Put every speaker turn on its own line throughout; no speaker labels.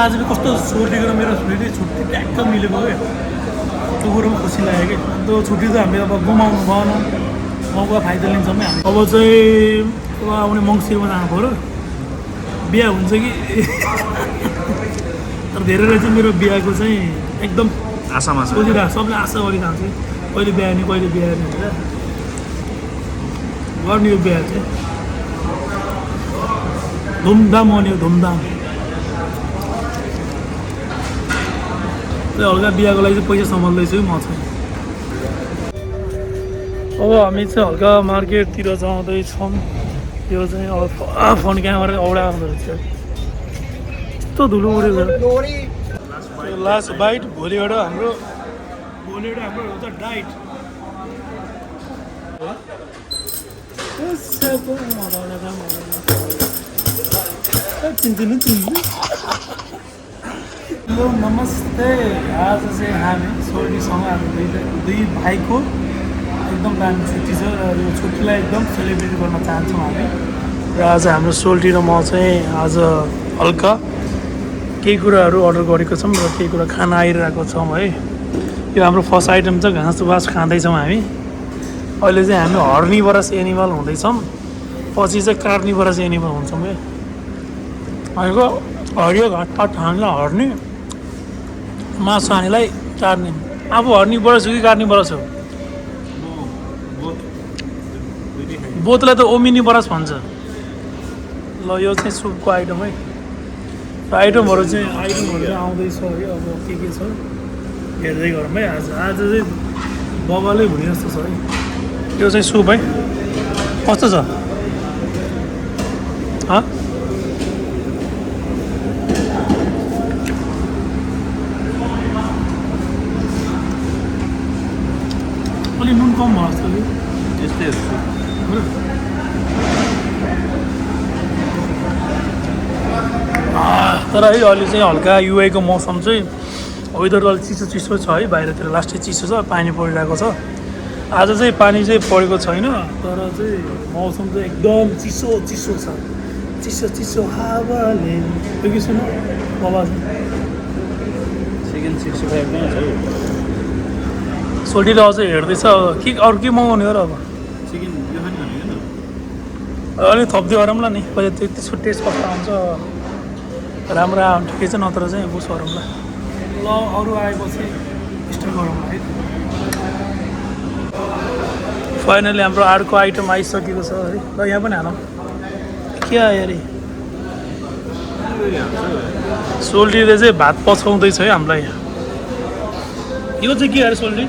आज कस्तो सोल्टीको मेरो फेरि छुट्टी ट्याक्क मिलेको क्या त्यो कुरो पनि खुसी लाग्यो कि त्यो छुट्टी त हामीले अब गुमाउनु भएन मौका फाइदा लिन्छौँ है हामी अब चाहिँ अब आउने मङ्सिरमा जानु पऱ्यो बिहा हुन्छ कि तर धेरैले चाहिँ मेरो बिहाको चाहिँ एकदम
आशामा छ
सोचिरहेको सबले आशा गरिरहन्छ कहिले बिहा नि कहिले बिहा नि भनेर गर्ने यो बिहा चाहिँ धुमधाम आउने धुमधाम हल्का बिहाको लागि चाहिँ पैसा सम्हाल्दैछु म चाहिँ अब हामी चाहिँ हल्का मार्केटतिर जाँदैछौँ यो चाहिँ अब फोन क्यामेरा औडा आउँदो रहेछ यस्तो धुलो उडेको लास्ट बाइट भोलिबाट हाम्रो हुन्छ डाइट चिन्छु हेलो नमस्ते आज चाहिँ हामी सोल्टीसँग हामी दुई भाइको एकदम दामी छुट्टी छ र यो छुट्टीलाई एकदम सेलिब्रेट गर्न चाहन्छौँ हामी र आज हाम्रो सोल्टी र म चाहिँ आज हल्का केही कुराहरू अर्डर गरेको छौँ र केही कुरा खाना आइरहेको छौँ है यो हाम्रो फर्स्ट आइटम छ घाँस बास खाँदैछौँ हामी अहिले चाहिँ हामी हर्निभरस एनिमल हुँदैछौँ पछि चाहिँ कार्निभरस एनिमल हुन्छौँ है भनेको हरियो घाँटा ठान्ला हर्ने मासु हानीलाई चार्ने आफू हर्नीबाट छु कि कार्निभरस हो बोतलाई त ओमिनिभरस भन्छ ल यो चाहिँ सुपको आइटम है आइटमहरू चाहिँ आउँदैछ है अब के छ हेर्दै गरौँ है आज चाहिँ बबालै हुने जस्तो छ है यो चाहिँ सुप है कस्तो छ अलिक नुन कम भयो जस्तो
त्यस्तै
तर है अहिले चाहिँ हल्का युआईको मौसम चाहिँ वेदर अलिक चिसो छ है बाहिरतिर लास्टै चिसो छ पानी परिरहेको छ आज चाहिँ पानी चाहिँ परेको छैन तर चाहिँ मौसम चाहिँ एकदम चिसो छ चिसो हावाले त्यो कि सुन बाबा
चिकन 65 नै छ
सोल्टीले अझै हेर्दैछ के अरू के मगाउने हो र अब
चिकन यो खाने भनेको
अलिक थप्दै गरौँला नि कहिले त्यसको टेस्ट कस्तो आउँछ राम्रो आयो ठिकै छ नत्र चाहिँ बुस गरौँला ल अरू आएपछि स्टार्ट गरौँला है फाइनली हाम्रो अर्को आइटम आइसकेको छ है ल यहाँ पनि हालौँ के आयो अरे सोल्टीले चाहिँ भात पचाउँदैछ है हामीलाई यो चाहिँ के अरे सोल्टी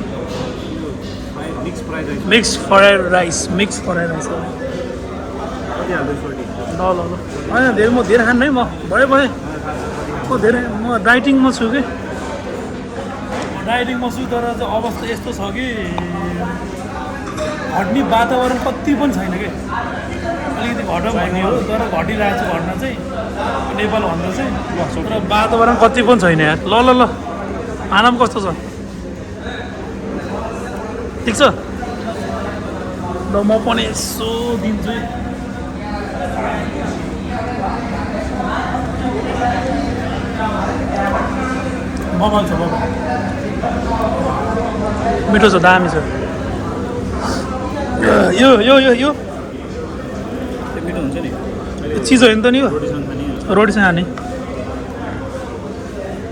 मिक्स फ्राइड राइस ल होइन धेरै म धेरै खान्न है म भयो म धेरै म डाइटिङमा छु कि डाइटिङमा छु तर चाहिँ अवस्था यस्तो छ कि घट्ने वातावरण कति पनि छैन कि अलिकति घटौँ भन्ने हो तर घटिरहेको छ घटना चाहिँ नेपाल भन्दा चाहिँ तर वातावरण कति पनि छैन यार ल आराम कस्तो छ ठिक छ ल म पनि यसो दिन्छु बबल छ बबल मिठो छ दामी छ यो
मिठो हुन्छ नि
चिज होइन त नि यो रोटीसँग खाने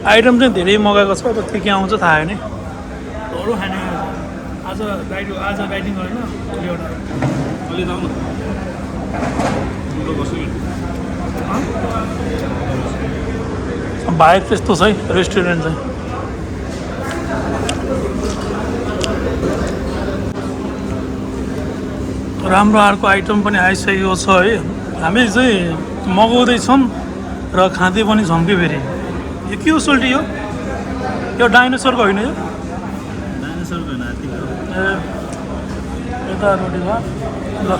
आइटम चाहिँ धेरै मगाएको छ अब के आउँछ थाहा होइन अरू खाने आज डाइटिङ गरेन
अलि जाउँ न
भाइब त्यस्तो छ है रेस्टुरेन्ट चाहिँ राम्रो अर्को आइटम पनि आइसकेको छ है हामी चाहिँ मगाउँदैछौँ र खाँदै पनि छौँ कि फेरि यो के हो सोल्टी यो डाइनोसरको होइन यो
डाइनोसरको होइन
यता रोटी भयो ल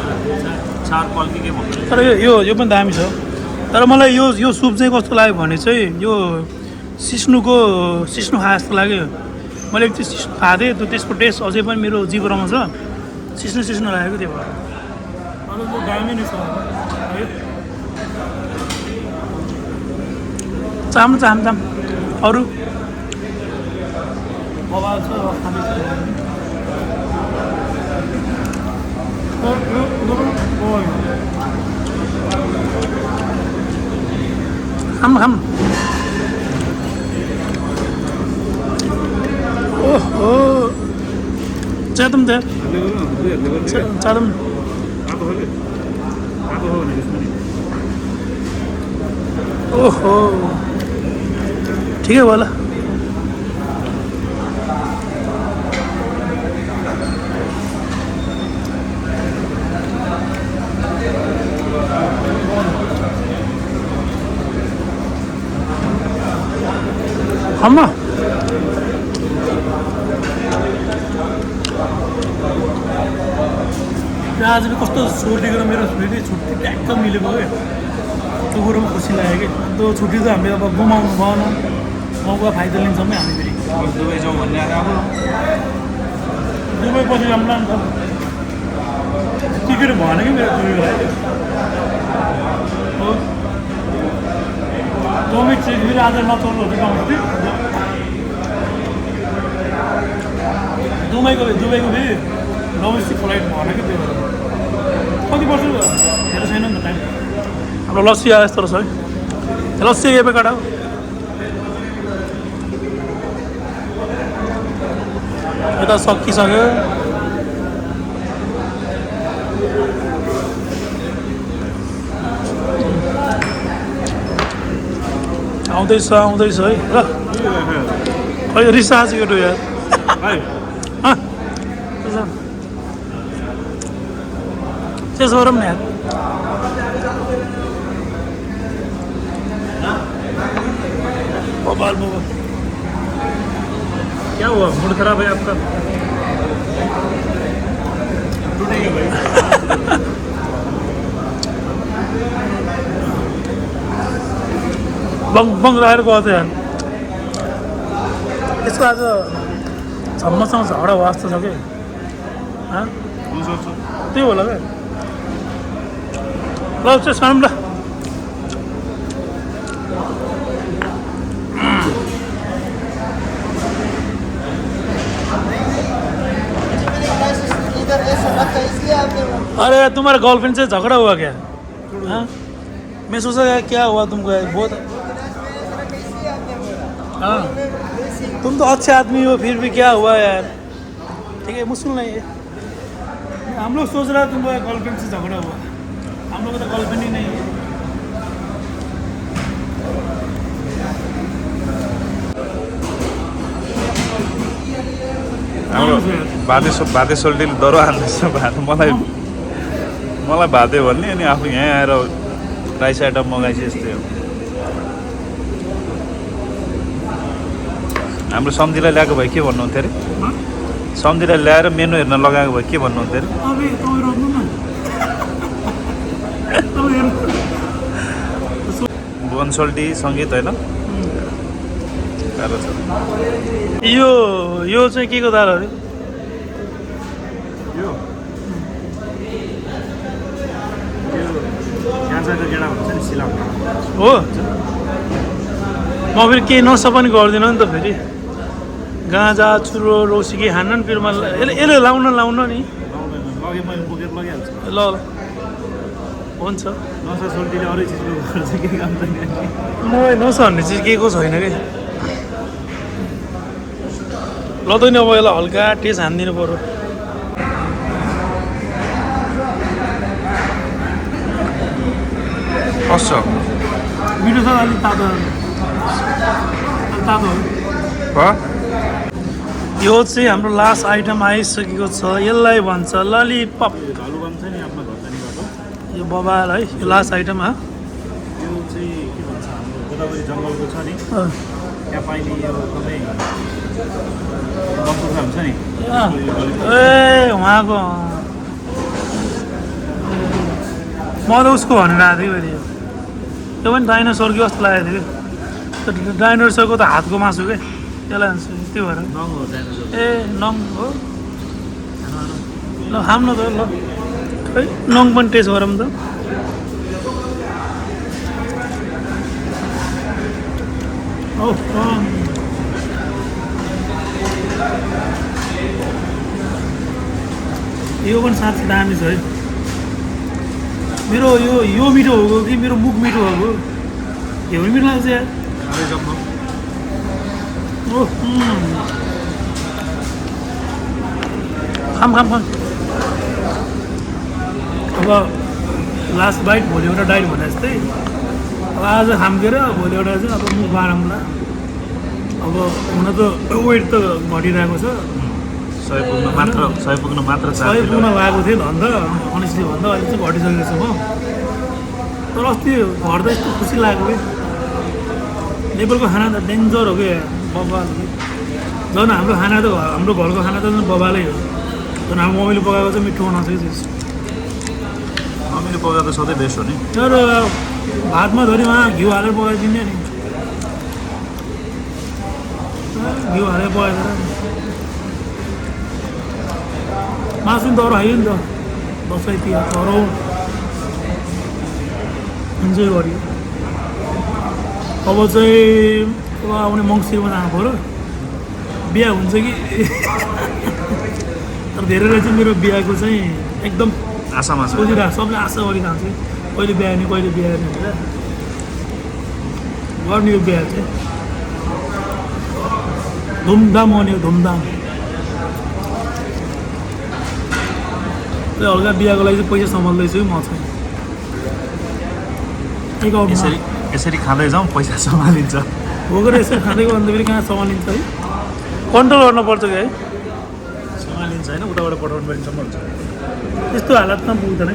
चार पल्की के भन्नु
तर यो पनि दामी छ तर मलाई यो सुप चाहिँ कस्तो लाग्यो भने चाहिँ यो सिस्नु खाए जस्तो लाग्यो मैले एक सिस्नु खाएको थिएँ त्यसको टेस्ट अझै पनि मेरो जिब्रोमा छ सिस्नु लागेको त्यो भएर दामी नै छ है चाम अरू बबाल छ खाँदैछ खाम ओहो च्यादम त्यहाँ चादम ओहो ठिकै भयो होला खाम आज भी कस्तो सोल्टीको मेरो फेरि छुट्टी ट्याक्क मिलेको क्या त्यो कुरो पनि खुसी लाग्यो कि त्यो छुट्टी त हामीले अब गुमाउनु भएन मौका फाइदा लिन्छौँ है हामी फेरि
दुबई जाउँ भन्ने अब
दुबई पछि राम्रो नि त टिकट भएन कि मेरो दुबईलाई हो डोमिक चाहिँ फेरि आज नचल्नु गाउँछ दुबईको फेरि डोमेस्टिक फ्लाइट भएन कि त्यो कति वर्ष हेर छैन नि त टाइम हाम्रो लस्सी आयो यस्तो रहेछ है लस्सी एपे काटा हो यता सकिसक्यो आउँदैछ है ल खै रिस आज केटो यार त्यसो गरौँ न यार मोबाइल
क्या हुआ मूड खराब है आपका टूटेगा भाई
बङ राखेर गएको थियो यार यसको आज छम्मसँग झगडा भयो जस्तो छ कि त्यही होला क्या ल चाहिँ सानो ल अरे तुम्हारा गर्लफ्रेंड से झगड़ा हुआ क्या हाँ मैं सोचा यार क्या हुआ तुमको यार बहुत हाँ तुम तो अच्छे आदमी हो फिर भी क्या हुआ यार ठीक है मुश्किल नहीं है हम लोग सोच रहे हैं तुम्हारा गर्लफ्रेंड से झगड़ा हुआ हम लोग का तो गर्लफ्रेंड ही नहीं है
हाम्रो भाते सोल्टीले दरो हाल्दैछ भात मलाई भाते भन्ने अनि आफू यहाँ आएर राइस आइटम मगाएपछि यस्तै हो हाम्रो सम्झीलाई ल्याएको भए के भन्नुहुन्थ्यो अरे सम्झीलाई ल्याएर मेनु हेर्न लगाएको भए के भन्नुहुन्थ्यो अरे बनसोल्टी सङ्गीत होइन गाह्रो छ
यो चाहिँ के को दाल अरे
यो क्यान्सरको गेडा हुन्छ नि सिलाउने
हो म फेरि केही नसा पनि गर्दिनँ नि त फेरि गाँजा चुरो रौसी के खान्न नि फेरि मलाई यसले लाउन नि
लगे मैले बोकेर लगिहाल्छु
ल हुन्छ
नसा सोल्टीले अरू चिजको गर्छ के काम छैन
मलाई नसा भन्ने चिज के को छैन कि लदैन अब यसलाई हल्का टेस्ट हानिदिनु पऱ्यो
कस्तो
मिठो छ अलिक तातो यो चाहिँ हाम्रो लास्ट आइटम आइसकेको छ यसलाई भन्छ ललिपप
आलुबम छ नि आफ्नो घरतनीबाट
यो बबाल है यो लास्ट आइटम हा
यो चाहिँ के भन्छ हाम्रो गोदावरी जङ्गलको छ नि त्यहाँ पाइने यो तपाईँ गम्पुर्खा हुन्छ नि
ए उहाँको म त उसको भनेर आएको थिएँ फेरि त्यो पनि डाइनोसर कि जस्तो लागेको थियो कि त्यो डाइनोसरको त हातको मासु के त्यसलाई त्यो भएर
नङ हो डाइनोसर
ए नङ हो ल खाऊँ न त ल खै नङ पनि टेस्ट गरौँ त यो पनि साँच्चै दामी छ है मेरो यो मिठो हो कि मेरो मुख मिठो हो यो पनि मिठो लाग्छ यार खाम अब लास्ट बाइट भोलि एउटा डाइट भने जस्तै अब आज खाम्केर भोलि एउटा चाहिँ अब मुख बारौँला अब हुन त वेट त घटिरहेको छ
100 पुग्न मात्र
100 पुग्न लागेको थियो धन्दा अनेस्टली भन्दा अहिले चाहिँ घटिसकेको छु म तर अस्ति घर त यस्तो खुसी लाग्यो कि नेपालको खाना त डेन्जर हो कि बबाल हो कि झन् हाम्रो खाना त हाम्रो घरको खाना त झन् बबालै हो झन् हाम्रो मम्मीले पकाएको चाहिँ मिठो बनाउँछ कि त्यस
मम्मीले पकाएको त सधैँ बेस्ट हो नि
तर भातमा धरि उहाँ घिउ हालेर पकाइदिने नि घिउ हालेर पकाइदिएर मासु पनि तर खाइयो नि त दसैँ तिहार तर इन्जोय गरियो अब चाहिँ अब आउने मङ्सिरमा जानु पऱ्यो बिहा हुन्छ कि तर धेरैले चाहिँ मेरो बिहाको चाहिँ एकदम
आशामा छ
सोचिरहेको सबले आशा गरिरहन्छ कि कहिले बिहा नि कहिले बिहा नि भनेर गर्ने यो बिहा चाहिँ धुमधाम हुने धुमधाम हल्का बिहाको लागि चाहिँ पैसा सम्हाल्दैछु म चाहिँ
यसरी खाँदै जाउँ पैसा सम्हालिन्छ
भोगेर यसरी खाँदैको भन्दा फेरि कहाँ सम्हालिन्छ है कन्ट्रोल गर्नुपर्छ कि है
सम्हालिन्छ होइन उताबाट पठाउनु पनि सम्हाल्छ
त्यस्तो हालतमा पुग्दैन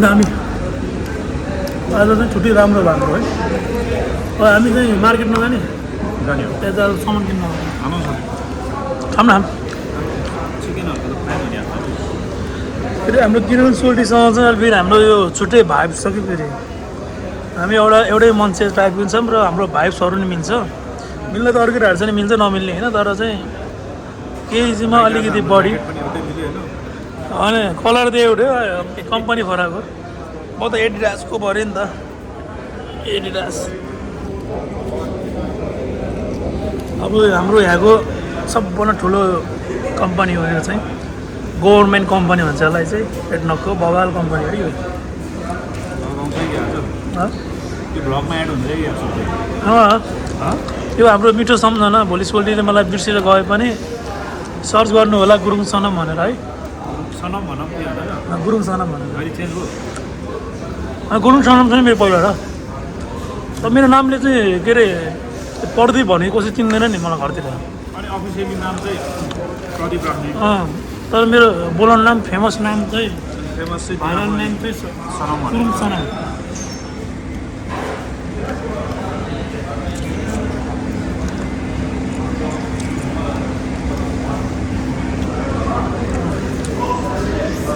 दामी आज चाहिँ छुट्टी राम्रो भएको है हामी चाहिँ मार्केटमा जाने त्यहाँ सामान किन्न खाम न फेरि हाम्रो किनभने सोल्टीसँग चाहिँ फेरि हाम्रो यो छुट्टै भाइब्स छ कि फेरि हामी एउटै मान्छे टाइपको पनि छौँ र हाम्रो भाइब्सहरू नि मिल्छ मिल्न त अर्कै छ नि मिल्छ नमिल्ने होइन तर चाहिँ केही चिजमा अलिकति बढी होइन कलर त एउटै कम्पनी फरक हो म त एडिडासको पऱ्यो नि त एडिडास अब हाम्रो यहाँको सबभन्दा ठुलो कम्पनी हो यो चाहिँ गभर्मेन्ट कम्पनी भन्छ यसलाई चाहिँ एडनकको बवाल कम्पनी हो यो यो हाम्रो मिठो सम्झना भोलि सोल्टीले मलाई बिर्सेर गए पनि सर्च गर्नु होला गुरुङ सनम भनेर है गुरुङ सनम भनेर गुरुङ सनम छ नि मेरो पहिला र तर मेरो नामले चाहिँ के अरे पढ्दै भने कसै चिन्दैन नि मलाई घरतिर तर मेरो बोलाउनु नाम फेमस नाम चाहिँ भाइरल नाम चाहिँ गुरुङ सनम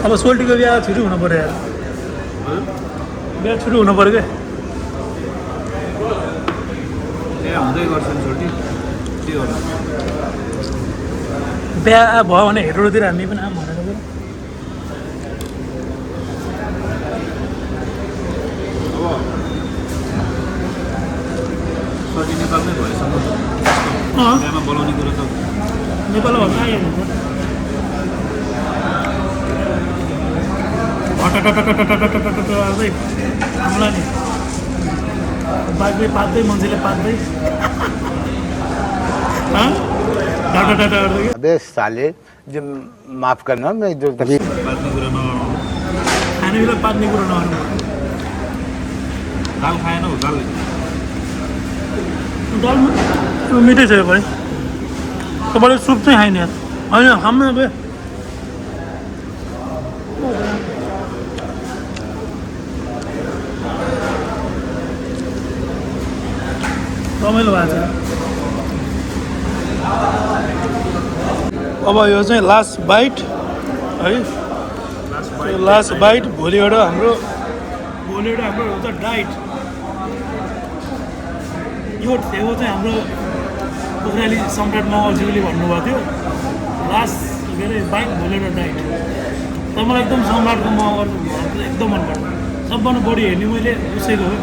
अब सोल्टीको बिहा छिटो हुनु पऱ्यो यार बिहा छिटो हुनु पऱ्यो क्या
हुँदै गर्छ नि सोल्टी के होला
बिहा भयो भने हेरोतिर हामी पनि आम भनेर
सोल्टी नेपालमै भएसम्म बिहामा बोलाउने कुरो त
नेपालमा भन्दा आइहाल्छ हामीलाई नि पात्दै मान्छेले पात्दै
अबे साले जो माफ करना मैं जो तभी
खाने बेला पात्ने कुरो नगर्नु
दाल खाएन हो दाल
मिठै छ यो पनि तपाईँले सुप चाहिँ खाइने होइन खाऊँ न रमाइलो भएको छ अब यो चाहिँ लास्ट बाइट है लास्ट बाइट भोलि एउटा हाम्रो हुन्छ डाइट यो ठेउ चाहिँ हाम्रो पोखराली सम्राट मगरज्यूले भन्नुभएको थियो लास्ट के अरे बाइट भोलि एउटा डाइट तर मलाई एकदम सम्राटको मगर चाहिँ एकदम मनपर्छ सबभन्दा बढी हेर्ने मैले उसैको हो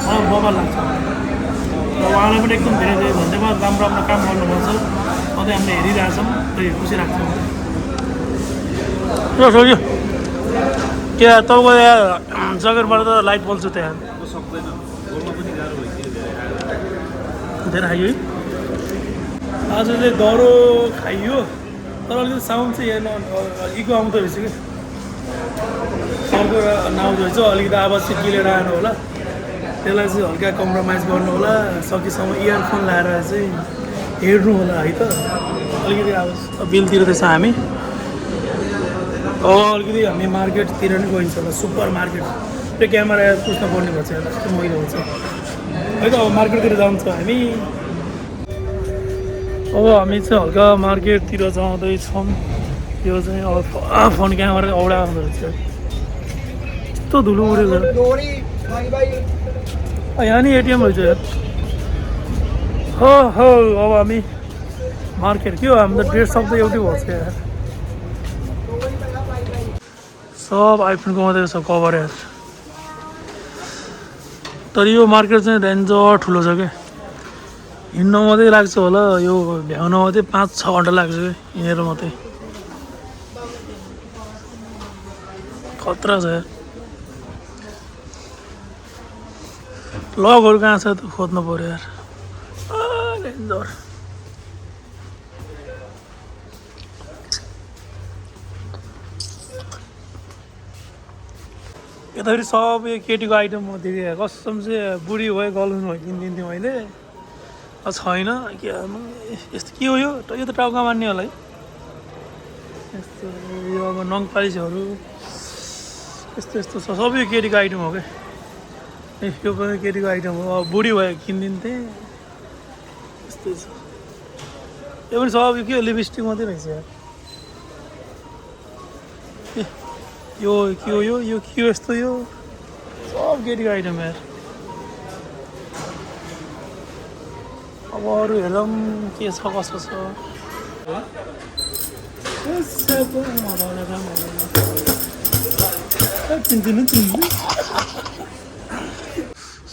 मलाई बबाल लाग्छ र उहाँलाई पनि एकदम धेरै धेरै धन्यवाद राम्रो राम्रो काम गर्नुपर्छ सधैँ हामीले हेरिरहेछौँ त्यही खुसी लाग्छ र सक्यो के तपाईँको यहाँ जगरबाट त लाइट बल्छ त्यहाँ धेरै खाइयो है आज चाहिँ दह्रो खाइयो तर अलिकति साउन्ड चाहिँ हेर्नु इको आउँदो रहेछ कि अर्को नआउँदो रहेछ अलिकति आवाज चाहिँ क्लियर आएन होला त्यसलाई चाहिँ हल्का कम्प्रोमाइज गर्नु होला सकेसम्म इयरफोन लाएर चाहिँ हेर्नु होला है त अलिकति आवाज बिलतिर त्यसो हामी अलिकति हामी मार्केटतिर नै गइन्छ होला सुपर मार्केट त्यो क्यामेरा पुस्न पर्ने भन्छ कस्तो मैलो हुन्छ है त अब मार्केटतिर जान्छ हामी अब हामी चाहिँ हल्का मार्केटतिर जाँदैछौँ यो चाहिँ अब फोन क्यामेरा औडा आउँदो रहेछ यस्तो धुलो उडेको यहाँ नि एटिएम रहेछ यार हो अब हामी मार्केट के हो हाम्रो त ड्रेस सब त एउटै भन्छ यार सब आइफोनको मात्रै छ कभर यार तर यो मार्केट चाहिँ डेन्जर ठुलो छ क्या हिँड्न मात्रै लाग्छ होला यो भ्याउन मात्रै 5-6 घन्टा लाग्छ क्या हिँडेर मात्रै खतरा छ यार लगहरू कहाँ छ त खोज्नु पऱ्यो यार डेन्जर यता फेरि सब यो केटीको आइटम म देखेँ कसम चाहिँ बुढी भयो गलुन भयो किनिदिन्थेँ मैले छैन के यस्तो के हो यो त टाउका मान्ने होला है यस्तो यो अब नङ पालिसहरू यस्तो यस्तो छ सबै यो केटीको आइटम हो क्या यो पनि केटीको आइटम हो अब बुढी भयो किनिदिन्थेँ यस्तै छ यो पनि सब के लिपस्टिक मात्रै रहेछ यार यो के हो यो के हो यस्तो यो सब केटीको आइटम यार अब अरू हेरौँ के छ कसो छ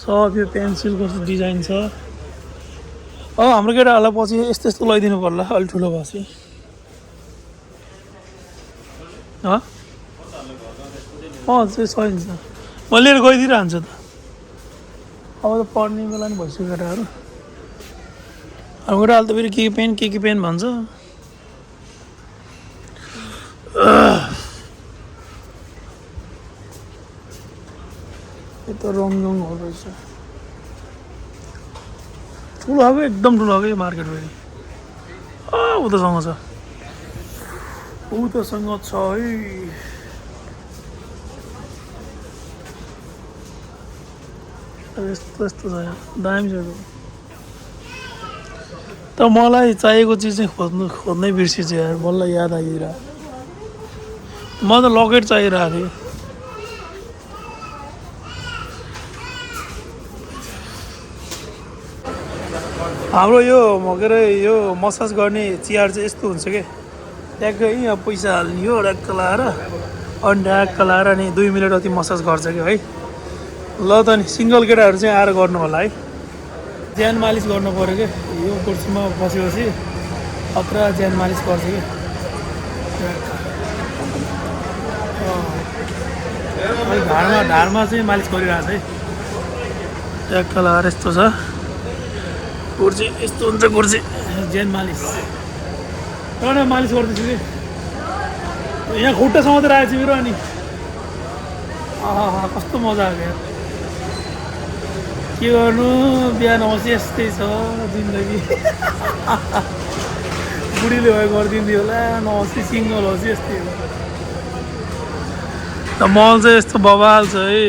सब यो पेन्सिलको डिजाइन छ हाम्रो केटाहरूलाई पछि यस्तो यस्तो लगाइदिनु पर्ला अलिक ठुलो भएपछि चाहिँ सकिन्छ म लिएर गइदिइरहन्छ त अब त पढ्ने बेला नि भइसक्यो केटाहरू हाम्रो केटाहरूले त फेरि के पेन भन्छ यो त रङहरू रहेछ ठुलो खाएको एकदम ठुलो खाएको यो मार्केट फेरि उतासँग छ उतासँग छ है यस्तो यस्तो छ दामी छ त मलाई चाहिएको चिज चाहिँ खोज्नै बिर्सिन्छ यार बल्ल याद आइदिरहेको म त लकेट चाहिरहेको थियो हाम्रो यो के अरे यो मसाज गर्ने चियर चाहिँ यस्तो हुन्छ कि ट्याक्कै यहाँ पैसा हाल्ने हो ढ्याक्क लाएर अनि ढ्याक्क लाएर अनि 2 मिनट जति मसाज गर्छ कि है ल त नि सिङ्गल केटाहरू चाहिँ आएर गर्नु होला है ज्यान मालिस गर्नु पऱ्यो कि यो कुर्सीमा बसेपछि खतरा ज्यान मालिस गर्छ कि ढाडमा चाहिँ मालिस गरिरहेको छ है ट्याक्क लाएर यस्तो छ कुर्सी यस्तो हुन्छ कुर्सी ज्यान मालिस एउटा मालिस गर्दैछु कि यहाँ खुट्टासम्म त राखेको छु मेरो अनि कस्तो मजा आएको यार के गर्नु बिहान आउँछ यस्तै छ जिन्दगी बुढीले भयो गरिदिन्थ्यो होला नहोस् सिङ्गल होस् यस्तै हो त मल चाहिँ यस्तो बवाल छ है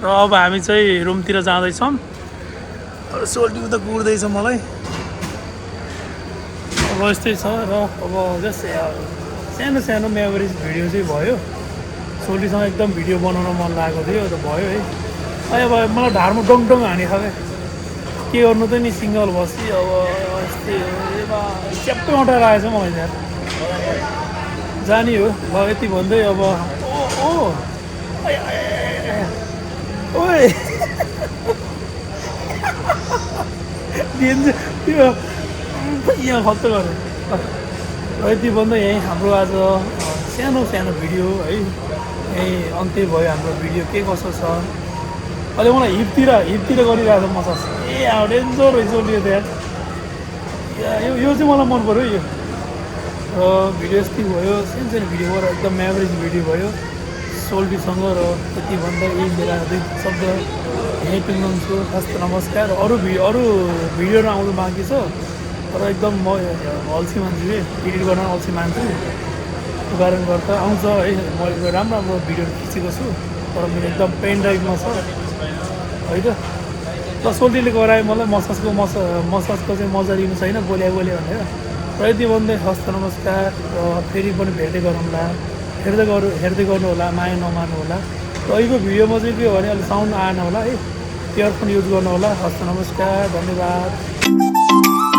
र अब हामी चाहिँ रुमतिर जाँदैछौँ सोल्टिको त कुर्दैछ मलाई अब यस्तै छ र अब जस्ट सानो सानो मेमोरिज भिडियो चाहिँ भयो सोल्टीसँग एकदम भिडियो बनाउन मन लागेको थियो त भयो है अब मलाई ढाडमा डङ हानेको के गर्नु त नि सिङ्गल बसी अब यस्तै च्याप्पै अँटाएर आएछ मलाई त्यहाँ जाने हो ल यति भन्दै अब ओए दिन्छ त्यो यहाँ खर्च गऱ्यो र यति भन्दा यहीँ हाम्रो आज सानो सानो भिडियो है यहीँ अन्त्य भयो हाम्रो भिडियो के कसो छ अहिले मलाई हिपतिर गरिरहेको छ मसाज डेन्जर रहेछ यो त यार यो चाहिँ मलाई मन पऱ्यो यो र भिडियो यस्तै भयो सानो सानो भिडियो भयो र एकदम एभरेज भिडियो भयो सोल्टीसँग र त्यति भन्दा यही मेरा दुई शब्द यहीँ टुङ्गाउँछु हस्त नमस्कार अरू भिडियोहरू आउनु बाँकी छ तर एकदम म अल्छी मान्छे एडिट गर्न अल्छी मान्छु त्यो कारणले गर्दा आउँछ है म राम्रो राम्रो भिडियोहरू खिचेको छु तर मेरो एकदम पेन ड्राइभमा छ है त ल सोल्टीले गरायो मलाई मसाजको चाहिँ मजा लिनु छैन बोल्या भनेर र यति भन्दै हस्त नमस्कार र फेरि पनि हेर्दै गर्नु होला माया नमार्नु होला र अहिलेको भिडियोमा चाहिँ के हो भने अलिक साउन्ड आएन होला है इयरफोन युज गर्नु होला हस्त नमस्कार धन्यवाद